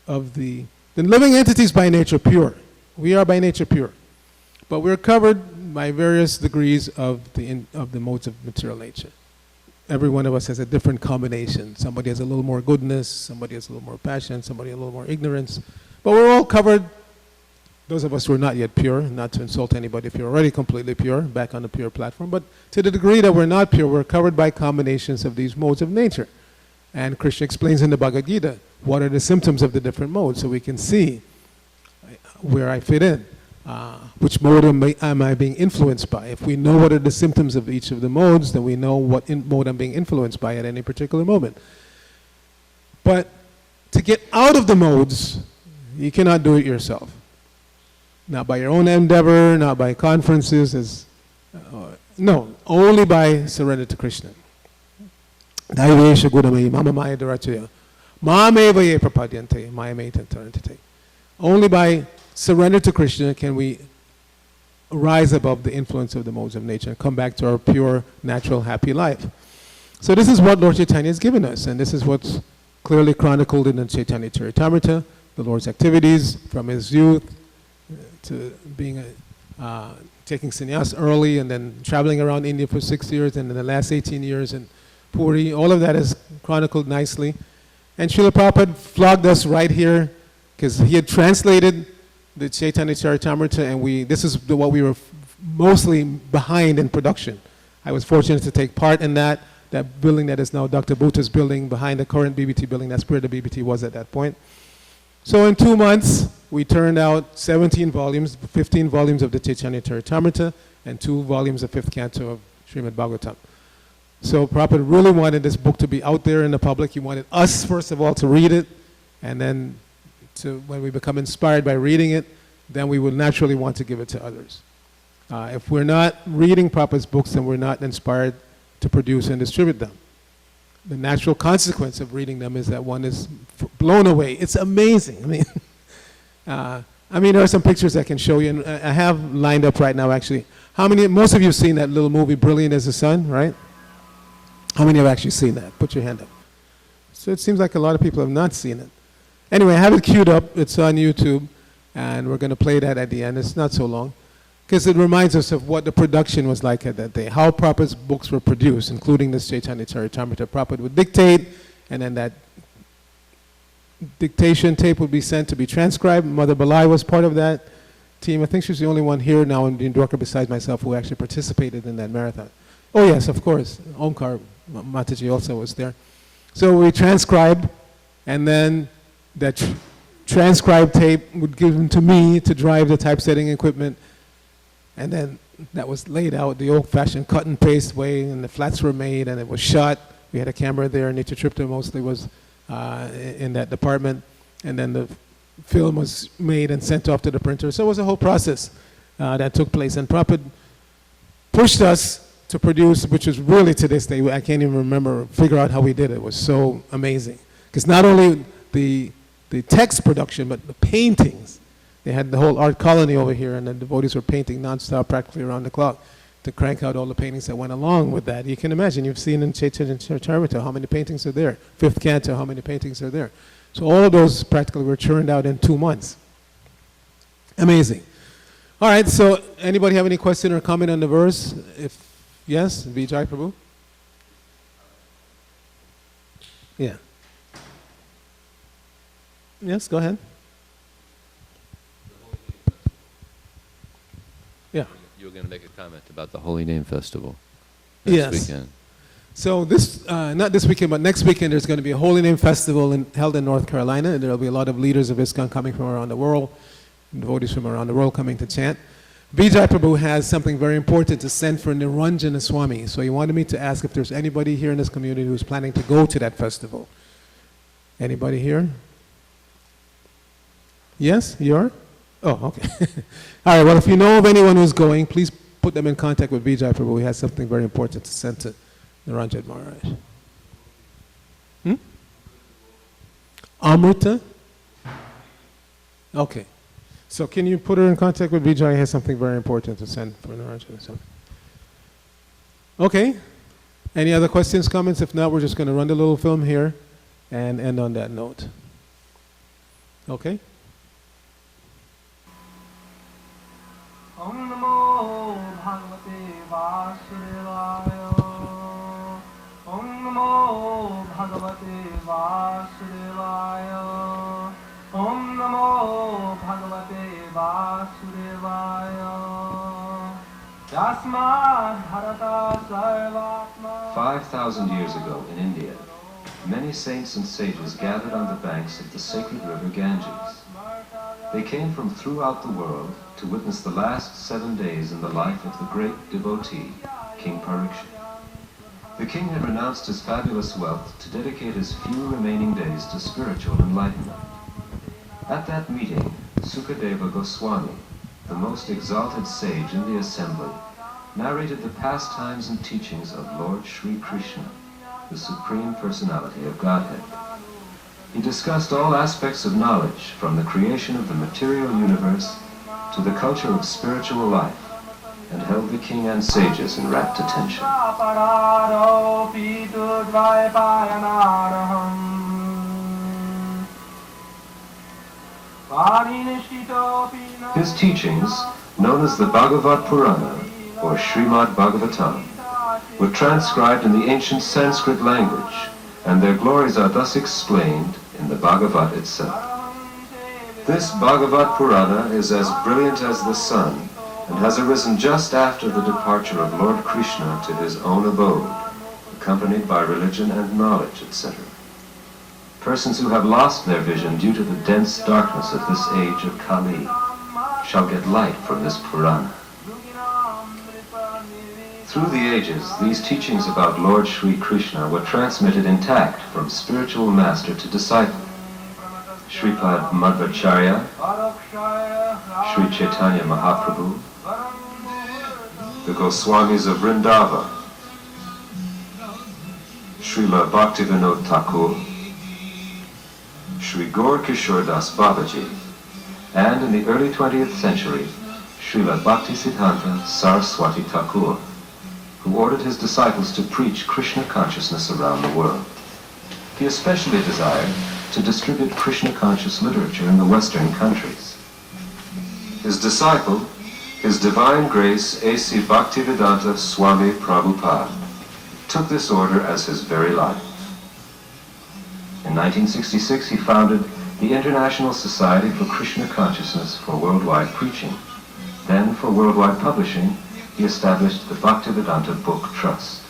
Speaker 1: of the living entities by nature pure. We are by nature pure. But we're covered by various degrees of the modes of material nature. Every one of us has a different combination. Somebody has a little more goodness, somebody has a little more passion, somebody a little more ignorance. But we're all covered, those of us who are not yet pure, not to insult anybody if you're already completely pure, back on the pure platform, but to the degree that we're not pure, we're covered by combinations of these modes of nature. And Krishna explains in the Bhagavad Gita what are the symptoms of the different modes, so we can see where I fit in. Which mode am I being influenced by? If we know what are the symptoms of each of the modes, then we know what mode I'm being influenced by at any particular moment. But to get out of the modes, you cannot do it yourself. Not by your own endeavor, not by conferences. No, only by surrender to Krishna. Only by surrender to Krishna can we rise above the influence of the modes of nature and come back to our pure, natural, happy life. So this is what Lord Chaitanya has given us, and this is what's clearly chronicled in the Chaitanya Charitamrita, the Lord's activities from his youth to being taking sannyas early and then traveling around India for 6 years, and in the last 18 years in Puri. All of that is chronicled nicely. And Srila Prabhupada flogged us right here because he had translated the Chaitanya Charitamrita, and this is what we were mostly behind in production. I was fortunate to take part in that building that is now Dr. Bhuta's building behind the current BBT building. That's where the BBT was at that point. So in 2 months, we turned out 17 volumes, 15 volumes of the Chaitanya Charitamrita, and 2 volumes of 5th canto of Srimad Bhagavatam. So Prabhupada really wanted this book to be out there in the public. He wanted us, first of all, to read it, and then when we become inspired by reading it, then we will naturally want to give it to others. If we're not reading Prabhupada's books, then we're not inspired to produce and distribute them. The natural consequence of reading them is that one is blown away. It's amazing. I mean, there are some pictures I can show you, and I have lined up right now, actually. Most of you have seen that little movie, Brilliant as the Sun, right? How many have actually seen that? Put your hand up. So it seems like a lot of people have not seen it. Anyway, I have it queued up. It's on YouTube, and we're going to play that at the end. It's not so long, because it reminds us of what the production was like at that day, how Prabhupada's books were produced, including this Chaitanya Charitamrita. Prabhupada would dictate, and then that dictation tape would be sent to be transcribed. Mother Balai was part of that team. I think she's the only one here now in Dwarka besides myself who actually participated in that marathon. Oh yes, of course. Omkar Mataji also was there. So we transcribed, and then that transcribed tape would give them to me to drive the typesetting equipment, and then that was laid out the old-fashioned cut and paste way, and the flats were made, and it was shot. We had a camera there, and Nitya mostly was in that department, and then the film was made and sent off to the printer. So it was a whole process that took place, and Prabhupada pushed us to produce, which is really to this day, I can't even figure out how we did it. It was so amazing. Because not only the text production, but the paintings. They had the whole art colony over here, and the devotees were painting nonstop practically around the clock to crank out all the paintings that went along with that. You can imagine, you've seen in Chaitanya Charitamrita how many paintings are there. 5th canto, how many paintings are there. So all of those practically were churned out in 2 months. Amazing. All right, so anybody have any question or comment on the verse? If yes, Vijay Prabhu? Yeah. Yes, go ahead. Yeah.
Speaker 2: You were going to make a comment about the Holy Name Festival
Speaker 1: next weekend. So not this weekend, but next weekend there's going to be a Holy Name Festival held in North Carolina, and there will be a lot of leaders of ISKCON coming from around the world, and devotees from around the world coming to chant. Vijay Prabhu has something very important to send for Niranjana Swami, so he wanted me to ask if there's anybody here in this community who's planning to go to that festival. Anybody here? Yes, you are? Oh, okay. All right, well, if you know of anyone who's going, please put them in contact with Vijay Prabhu. He has something very important to send to Naranjan Maharaj. Amrita? Okay. So can you put her in contact with Vijay? He has something very important to send for Naranjan. So. Okay. Any other questions, comments? If not, we're just going to run the little film here and end on that note. Okay?
Speaker 3: Om Namo Bhagavate Vasudevaya. Om Namo Bhagavate Vasudevaya. Om Namo Bhagavate Vasudevaya. Yasmad Bharata Sarvatma.
Speaker 4: 5,000 years ago in India, many saints and sages gathered on the banks of the sacred river Ganges. They came from throughout the world to witness the last 7 days in the life of the great devotee, King Parikshit. The king had renounced his fabulous wealth to dedicate his few remaining days to spiritual enlightenment. At that meeting, Sukadeva Goswami, the most exalted sage in the assembly, narrated the pastimes and teachings of Lord Sri Krishna, the Supreme Personality of Godhead. He discussed all aspects of knowledge, from the creation of the material universe to the culture of spiritual life, and held the king and sages in rapt attention. His teachings, known as the Bhagavad Purana, or Srimad Bhagavatam, were transcribed in the ancient Sanskrit language, and their glories are thus explained in the Bhagavad itself. This Bhagavad Purana is as brilliant as the sun, and has arisen just after the departure of Lord Krishna to his own abode, accompanied by religion and knowledge, etc. Persons who have lost their vision due to the dense darkness of this age of Kali shall get light from this Purana. Through the ages, these teachings about Lord Sri Krishna were transmitted intact from spiritual master to disciple. Sripad Madhvacharya, Sri Chaitanya Mahaprabhu, the Goswamis of Vrindavan, Srila Bhaktivinoda Thakur, Sri Gaur Kishore Das Babaji, and in the early 20th century, Srila Bhaktisiddhanta Saraswati Thakur, who ordered his disciples to preach Krishna consciousness around the world. He especially desired to distribute Krishna-conscious literature in the Western countries. His disciple, His Divine Grace A.C. Bhaktivedanta Swami Prabhupada, took this order as his very life. In 1966, he founded the International Society for Krishna Consciousness for Worldwide Preaching. Then, for worldwide publishing, he established the Bhaktivedanta Book Trust.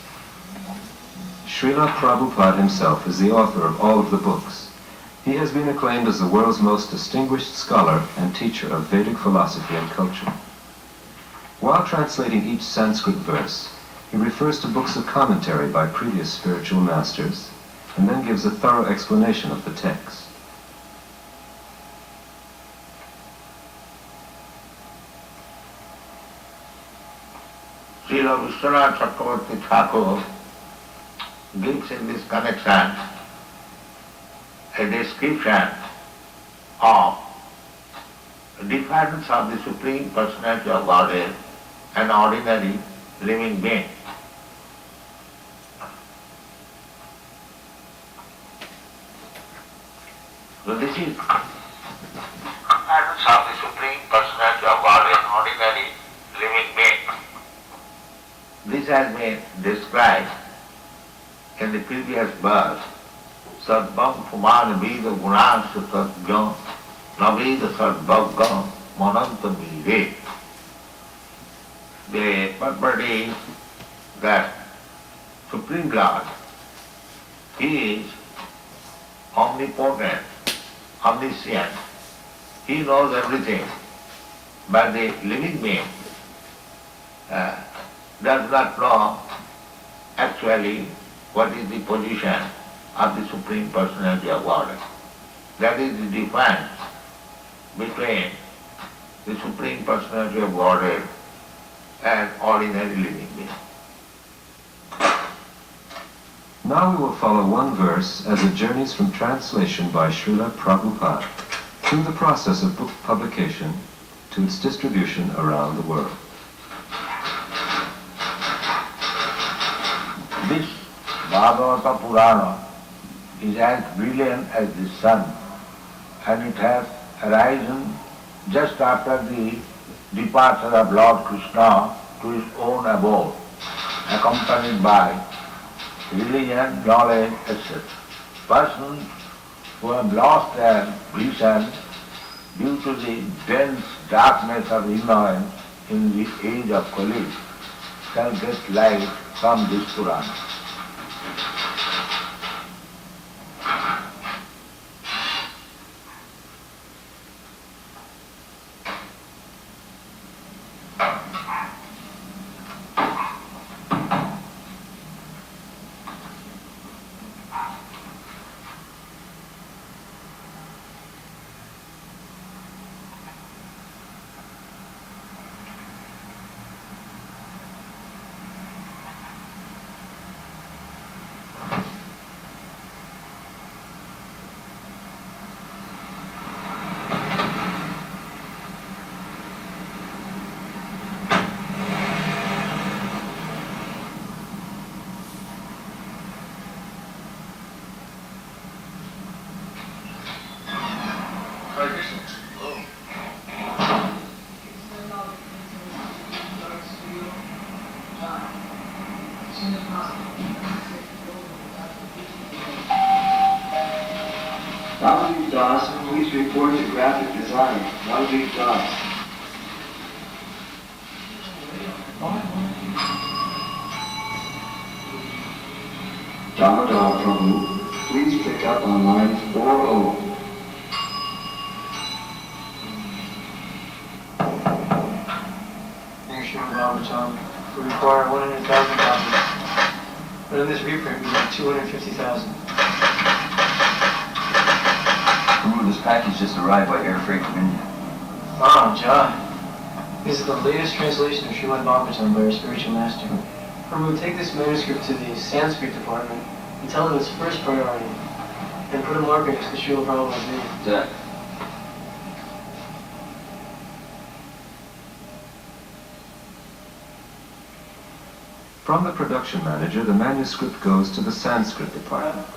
Speaker 4: Srila Prabhupada himself is the author of all of the books. He has been acclaimed as the world's most distinguished scholar and teacher of Vedic philosophy and culture. While translating each Sanskrit verse, he refers to books of commentary by previous spiritual masters, and then gives a thorough explanation of the text.
Speaker 5: Srila Vishwanath Chakravarti Thakur gives in this connection a description of difference of the Supreme Personality of Godhead and ordinary living being. So this is difference of the Supreme Personality of Godhead and ordinary living being. This has been described in the previous verse. Sarvam Puman Vida Gunasya Satgam Navida Sarvagam Mananta Mire. The property that Supreme God, He is omnipotent, omniscient. He knows everything. But the living being does not know actually what is the position of the Supreme Personality of Godhead. That is the difference between the Supreme Personality of Godhead, an ordinary living being.
Speaker 4: Now we will follow one verse as it journeys from translation by Srila Prabhupada through the process of book publication to its distribution around the world.
Speaker 5: This Bhagavata Purana is as brilliant as the sun, and it has arisen just after the departure of Lord Krishna to his own abode, accompanied by religion, knowledge, etc. Persons who have lost their vision due to the dense darkness of ignorance in the age of Kali shall get light from this Purana.
Speaker 6: Baladev Das, please report to graphic design. Baladev Das. Arcita Prabhu, please pick up on line 40.
Speaker 3: We require 100,000 copies. But in this reprint, we have 250,000.
Speaker 7: This package just arrived by air freight from India.
Speaker 3: Oh, John. This is the latest translation of Srimad Bhagavatam by our spiritual master. Prabhu, take this manuscript to the Sanskrit department and tell them it's first priority. And put a marker next to Srila Prabhupada's name.
Speaker 7: Zach.
Speaker 4: From the production manager, the manuscript goes to the Sanskrit department.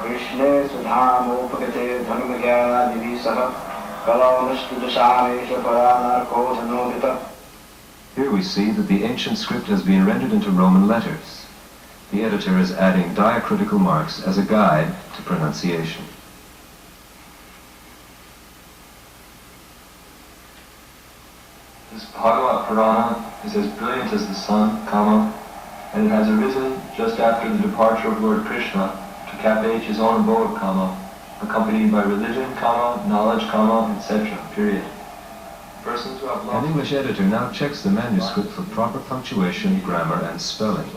Speaker 6: Krishna Sudhamopagate Dhanmagya Divisaha Kalonastudashamesha Paranarko Dhanodita.
Speaker 4: Here we see that the ancient script has been rendered into Roman letters. The editor is adding diacritical marks as a guide to pronunciation.
Speaker 8: This Bhagavad Purana is as brilliant as the sun, and it has arisen just after the departure of Lord Krishna to captivate his own abode, accompanied by religion, knowledge, etc. Period. Persons who have
Speaker 4: An
Speaker 8: lost
Speaker 4: English editor now checks the manuscript for proper punctuation, grammar, and spelling.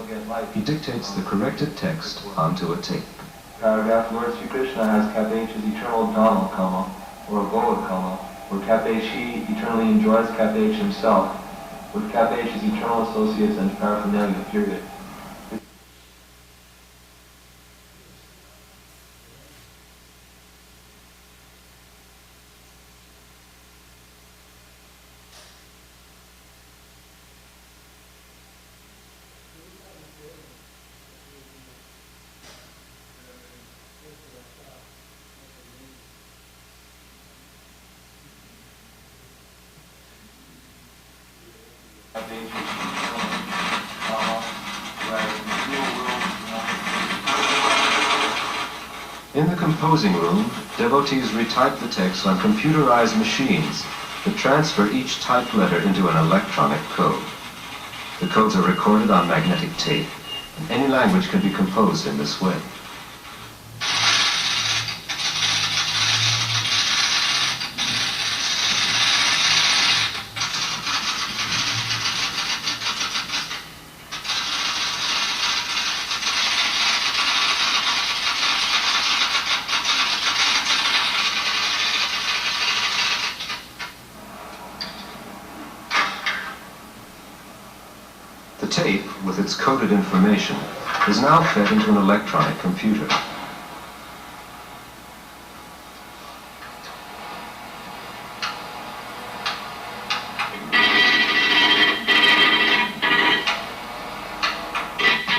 Speaker 4: He dictates the corrected text onto a tape.
Speaker 8: paragraph. Lord Sri Krishna has captivate his eternal Dhamma, or abode, where captivate he eternally enjoys captivate himself, with captivate his eternal associates and paraphernalia. Period.
Speaker 4: In the composing room, devotees retype the text on computerized machines that transfer each typed letter into an electronic code. The codes are recorded on magnetic tape, and any language can be composed in this way. tape, with its coded information, is now fed into an electronic computer.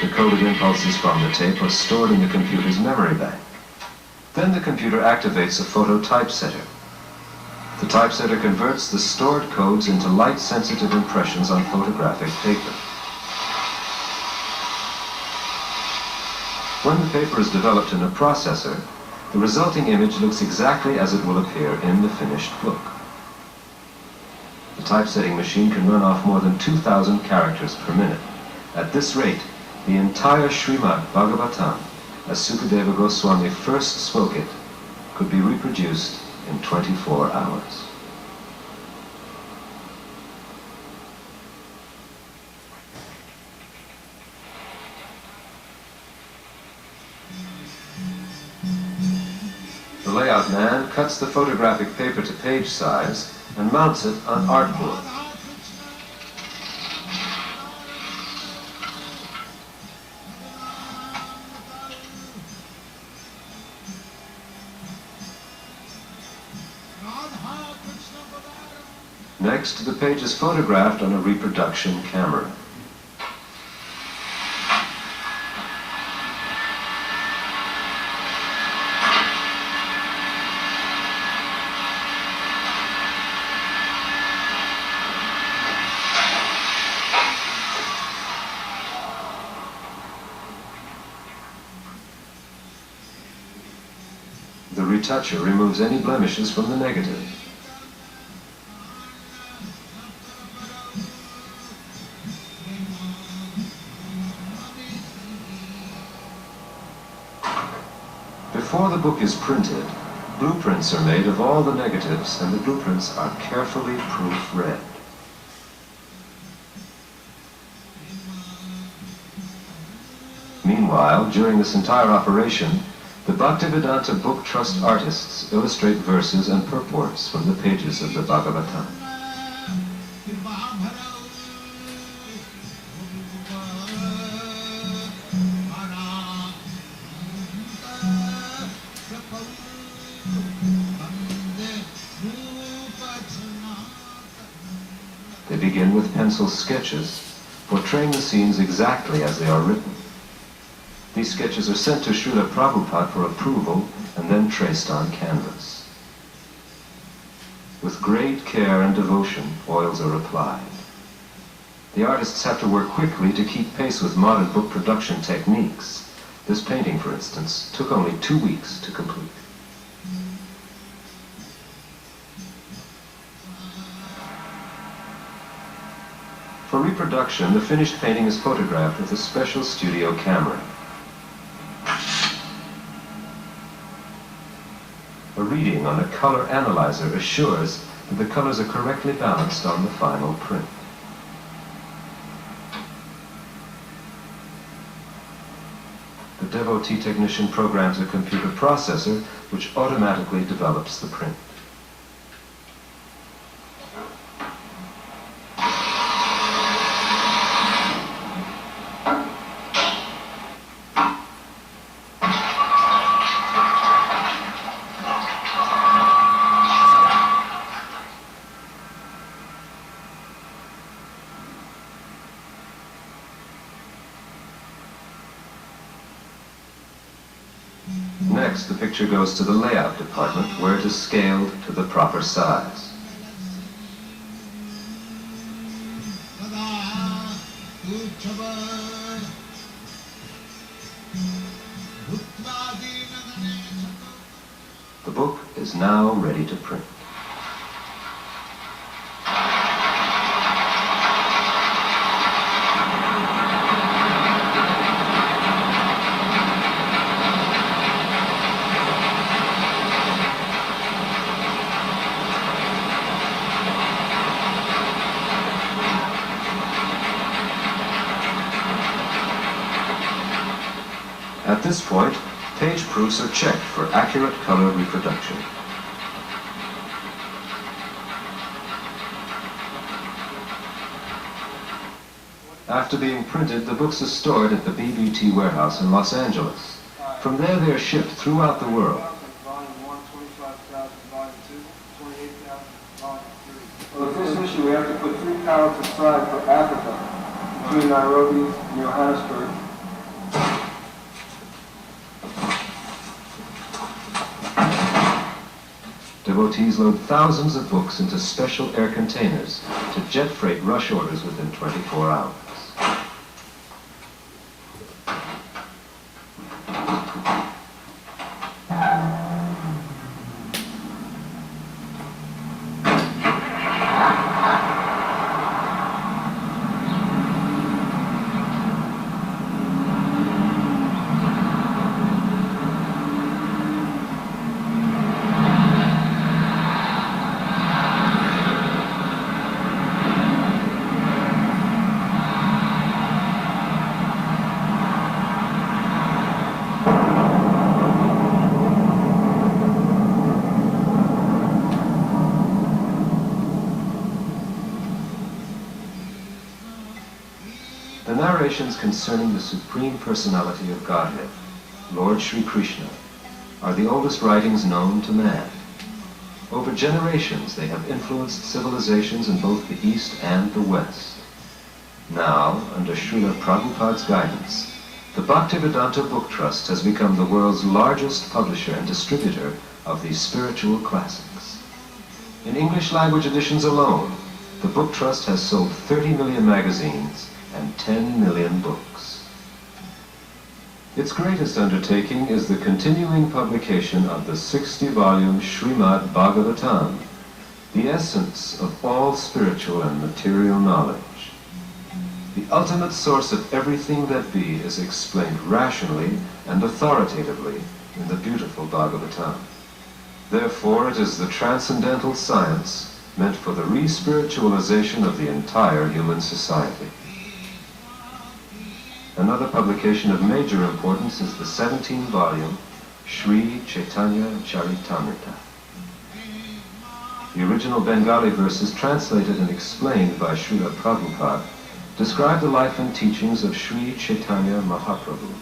Speaker 4: The coded impulses from the tape are stored in the computer's memory bank. Then the computer activates a photo typesetter. The typesetter converts the stored codes into light-sensitive impressions on photographic paper. When the paper is developed in a processor, the resulting image looks exactly as it will appear in the finished book. The typesetting machine can run off more than 2,000 characters per minute. At this rate, the entire Srimad Bhagavatam, as Sukadeva Goswami first spoke it, could be reproduced in 24 hours. The layout man cuts the photographic paper to page size and mounts it on artboard. Next, the page is photographed on a reproduction camera. The retoucher removes any blemishes from the negative. Before the book is printed, blueprints are made of all the negatives, and the blueprints are carefully proofread. Meanwhile, during this entire operation, the Bhaktivedanta Book Trust artists illustrate verses and purports from the pages of the Bhagavatam. They begin with pencil sketches, portraying the scenes exactly as they are written. These sketches are sent to Srila Prabhupada for approval and then traced on canvas. With great care and devotion, oils are applied. The artists have to work quickly to keep pace with modern book production techniques. This painting, for instance, took only 2 weeks to complete. For reproduction, the finished painting is photographed with a special studio camera. A reading on a color analyzer assures that the colors are correctly balanced on the final print. The devotee technician programs a computer processor which automatically develops the print. Next, the picture goes to the layout department, where it is scaled to the proper size. The book is now ready to print. At this point, page proofs are checked for accurate color reproduction. After being printed, the books are stored at the BBT warehouse in Los Angeles. From there, they are shipped throughout the world.
Speaker 6: For the first issue, we have to put 3 pallets aside for Africa, between Nairobi and Johannesburg.
Speaker 4: Devotees load thousands of books into special air containers to jet freight rush orders within 24 hours. The narrations concerning the Supreme Personality of Godhead, Lord Sri Krishna, are the oldest writings known to man. Over generations, they have influenced civilizations in both the East and the West. Now, under Srila Prabhupada's guidance, the Bhaktivedanta Book Trust has become the world's largest publisher and distributor of these spiritual classics. In English language editions alone, the Book Trust has sold 30 million magazines and 10 million books. Its greatest undertaking is the continuing publication of the 60-volume Srimad Bhagavatam, the essence of all spiritual and material knowledge. The ultimate source of everything that be is explained rationally and authoritatively in the beautiful Bhagavatam. Therefore, it is the transcendental science meant for the re-spiritualization of the entire human society. Another publication of major importance is the 17-volume Sri Chaitanya Charitamrita. The original Bengali verses, translated and explained by Srila Prabhupada, describe the life and teachings of Sri Chaitanya Mahaprabhu.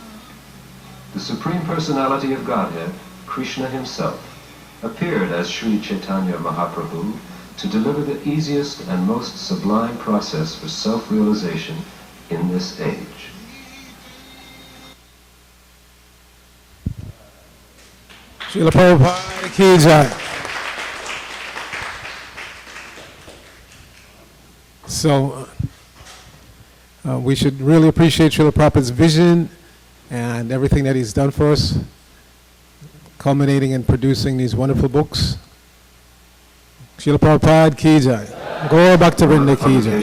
Speaker 4: The Supreme Personality of Godhead, Krishna himself, appeared as Sri Chaitanya Mahaprabhu to deliver the easiest and most sublime process for self-realization in this age.
Speaker 1: Srila Prabhupada ki jai. So we should really appreciate Srila Prabhupada's vision and everything that he's done for us, culminating in producing these wonderful books. Srila Prabhupada ki jai. Gaur Bhaktivinoda ki jai.